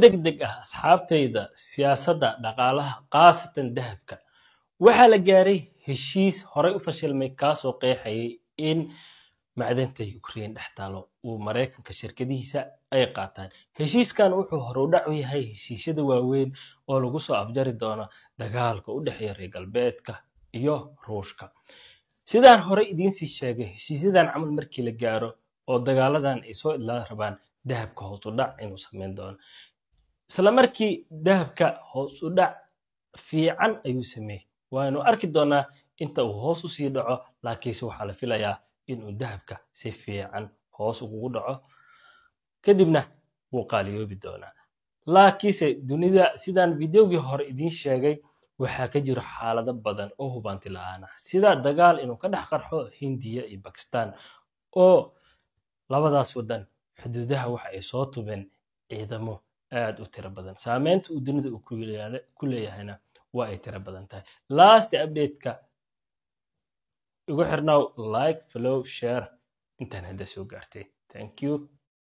degdeg ah asxaabtayda siyaasadda dhaqaalaha qaasatan dahabka waxaa la gaaray heshiis horey u fashilmay kaasoo qeexayay in macdanta Ukraine dhex taalo uu Mareykanka shirkadihiisa ay qaataan. Heshiiskan wuxuu hore u dhac u yahay heshiisyada waaweyn oo lagu soo afjari doono dagaalka u dhexeeya reer galbeedka iyo Ruushka. Sidaan hore idiin sii sheegay heshiisyadan camal markii la gaaro oo dagaaladan ay soo idlaan rabaan dahabka hoos u dhac inuu sameyn doono. isla markii dahabka hoos u dhac fiican ayuu sameeyay waanu arki doonaa inta uu hoos u sii dhaco laakiinse waxaa la filayaa inuu dahabka si fiican hoos ugu dhaco kadibna wuu qaaliyoobi doonaa. laakiinse dunida sidaan videogii hore idiin sheegay waxaa ka jira xaalado badan oo hubanti la'aan ah sida dagaal inuu ka dhex qarxo Hindiya iyo Pakistan oo labadaas wadan xuduudaha waxa ay soo tubeen ciidamo aad u tiro badan saameynta uu dunida ku leeyahayna waa ay tiro badan tahay. last update-ka igu xirnaaw like follow share intaan hadda soo gaartay. thank you.